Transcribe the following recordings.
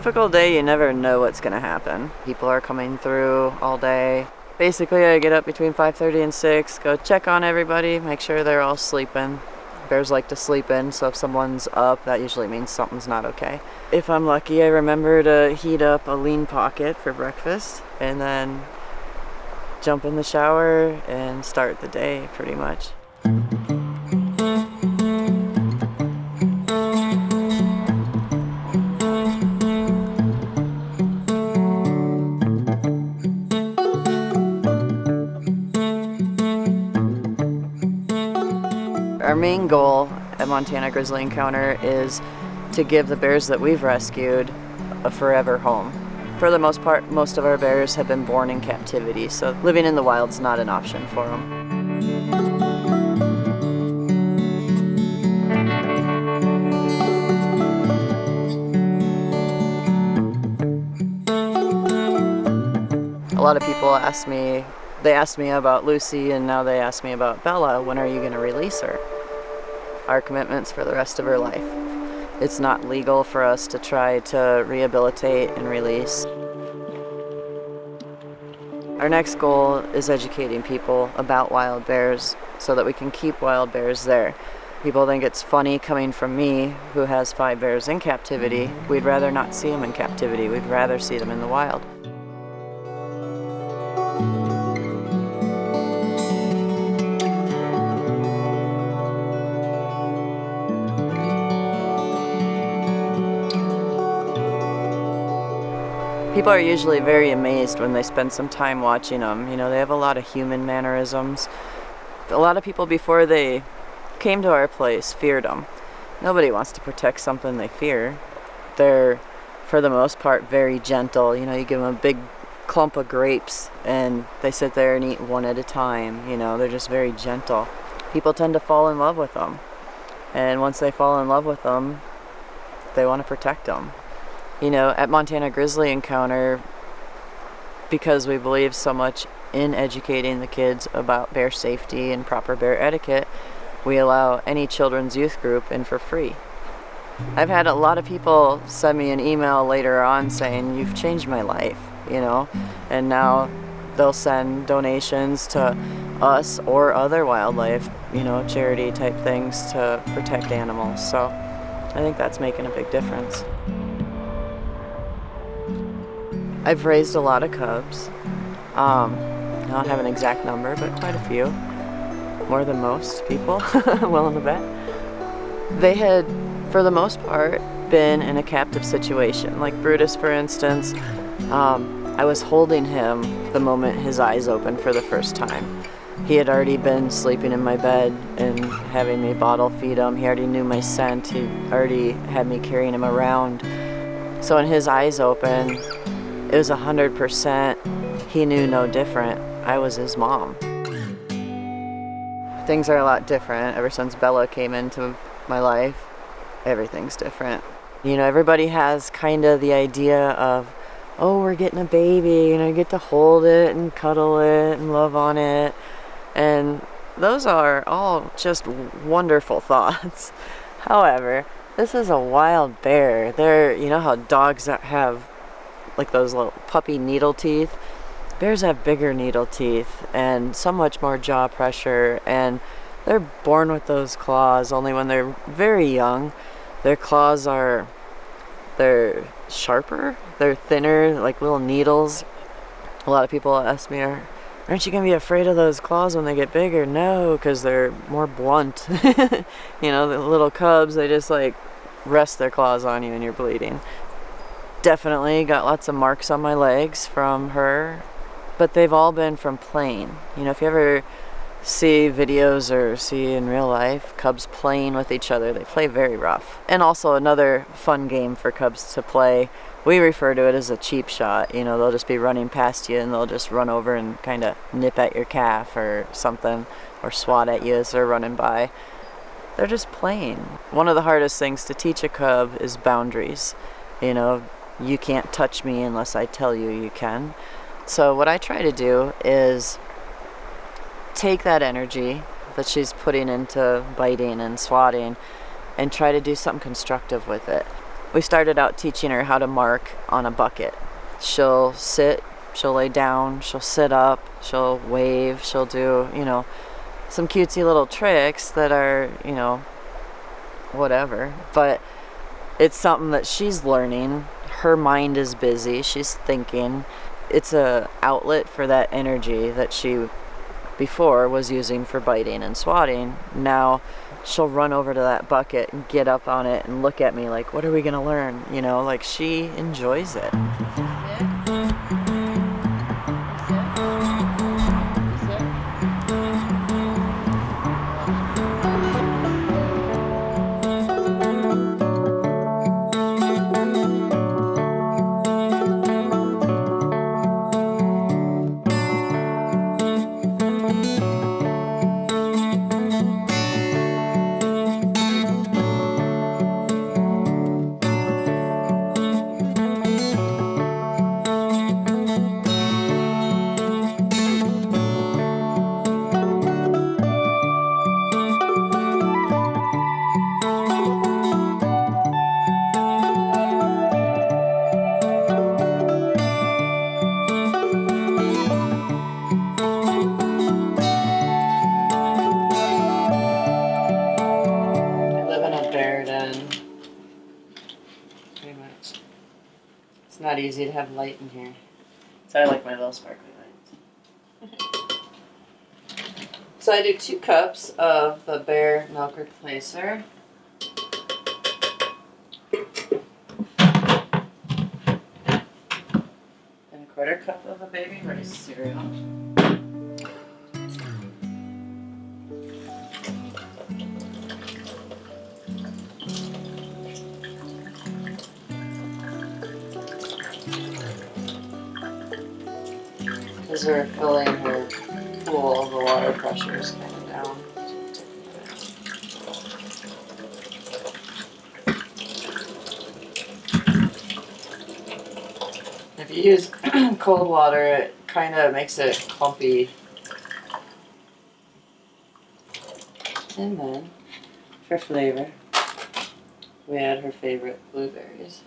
Typical day, you never know what's gonna happen. People are coming through all day. Basically, I get up between 5:30 and 6, go check on everybody, make sure they're all sleeping. Bears like to sleep in, so if someone's up, that usually means something's not okay. If I'm lucky, I remember to heat up a lean pocket for breakfast, and then jump in the shower and start the day, pretty much. Our main goal at Montana Grizzly Encounter is to give the bears that we've rescued a forever home. For the most part, most of our bears have been born in captivity, so living in the wild's not an option for them. A lot of people ask me about Lucy, and now they ask me about Bella. When are you going to release her? Our commitment's for the rest of her life. It's not legal for us to try to rehabilitate and release. Our next goal is educating people about wild bears so that we can keep wild bears there. People think it's funny coming from me, who has 5 bears in captivity. We'd rather not see them in captivity. We'd rather see them in the wild. People are usually very amazed when they spend some time watching them. You know, they have a lot of human mannerisms. A lot of people, before they came to our place, feared them. Nobody wants to protect something they fear. They're, for the most part, very gentle. You know, you give them a big clump of grapes and they sit there and eat one at a time. You know, they're just very gentle. People tend to fall in love with them. And once they fall in love with them, they want to protect them. You know, at Montana Grizzly Encounter, because we believe so much in educating the kids about bear safety and proper bear etiquette, we allow any children's youth group in for free. I've had a lot of people send me an email later on saying, "You've changed my life," you know, and now they'll send donations to us or other wildlife, you know, charity type things to protect animals. So I think that's making a big difference. I've raised a lot of cubs. I don't have an exact number, but quite a few. More than most people, willing to bet. They had, for the most part, been in a captive situation. Like Brutus, for instance, I was holding him the moment his eyes opened for the first time. He had already been sleeping in my bed and having me bottle feed him. He already knew my scent. He already had me carrying him around. So when his eyes opened, it was 100%, he knew no different. I was his mom. Things are a lot different ever since Bella came into my life. Everything's different. You know, everybody has kind of the idea of, oh, we're getting a baby, you know, you get to hold it and cuddle it and love on it. And those are all just wonderful thoughts. However, this is a wild bear. You know how dogs have like those little puppy needle teeth? Bears have bigger needle teeth and so much more jaw pressure, and they're born with those claws. Only when they're very young, their claws they're sharper, they're thinner, like little needles. A lot of people ask me, aren't you gonna be afraid of those claws when they get bigger? No, because they're more blunt. You know, the little cubs, they just like rest their claws on you and you're bleeding. Definitely got lots of marks on my legs from her, but they've all been from playing. You know, if you ever see videos or see in real life cubs playing with each other, they play very rough. And also another fun game for cubs to play, we refer to it as a cheap shot. You know, they'll just be running past you and they'll just run over and kind of nip at your calf or something, or swat at you as they're running by. They're just playing. One of the hardest things to teach a cub is boundaries. You know, you can't touch me unless I tell you you can. So what I try to do is take that energy that she's putting into biting and swatting and try to do something constructive with it. We started out teaching her how to mark on a bucket. She'll sit, she'll lay down, she'll sit up, she'll wave, she'll do, some cutesy little tricks that are, whatever. But it's something that she's learning. Her mind is busy, she's thinking. It's a outlet for that energy that she before was using for biting and swatting. Now she'll run over to that bucket and get up on it and look at me like, what are we gonna learn? Like she enjoys it. It's not easy to have light in here. So I like my little sparkly lights. So I do 2 cups of the Bear Milk Replacer. And a 1/4 cup of the Baby Rice cereal. As we're filling her pool, the water pressure is coming down. If you use cold water, it kind of makes it clumpy. And then, for flavor, we add her favorite blueberries.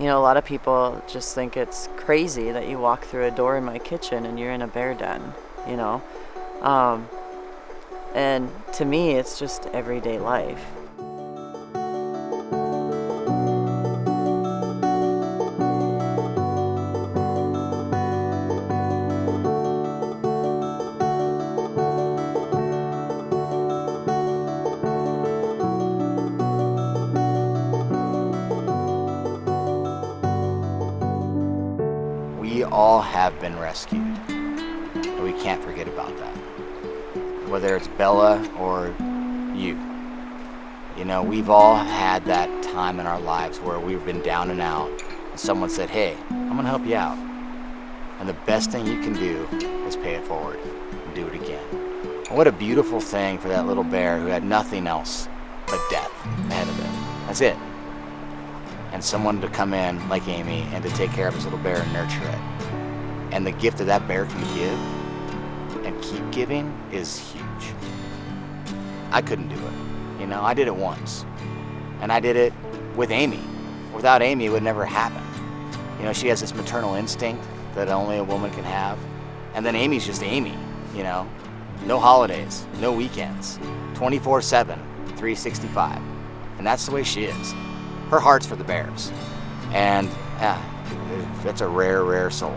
A lot of people just think it's crazy that you walk through a door in my kitchen and you're in a bear den, and to me, it's just everyday life. We all have been rescued, and we can't forget about that. Whether it's Bella or you. We've all had that time in our lives where we've been down and out, and someone said, hey, I'm gonna help you out. And the best thing you can do is pay it forward and do it again. And what a beautiful thing for that little bear who had nothing else but death ahead of him. That's it. And someone to come in like Amy and to take care of his little bear and nurture it. And the gift that bear can give and keep giving is huge. I couldn't do it. I did it once. And I did it with Amy. Without Amy, it would never happen. She has this maternal instinct that only a woman can have. And then Amy's just Amy, No holidays, no weekends, 24/7, 365. And that's the way she is. Her heart's for the bears. And that's a rare, rare soul.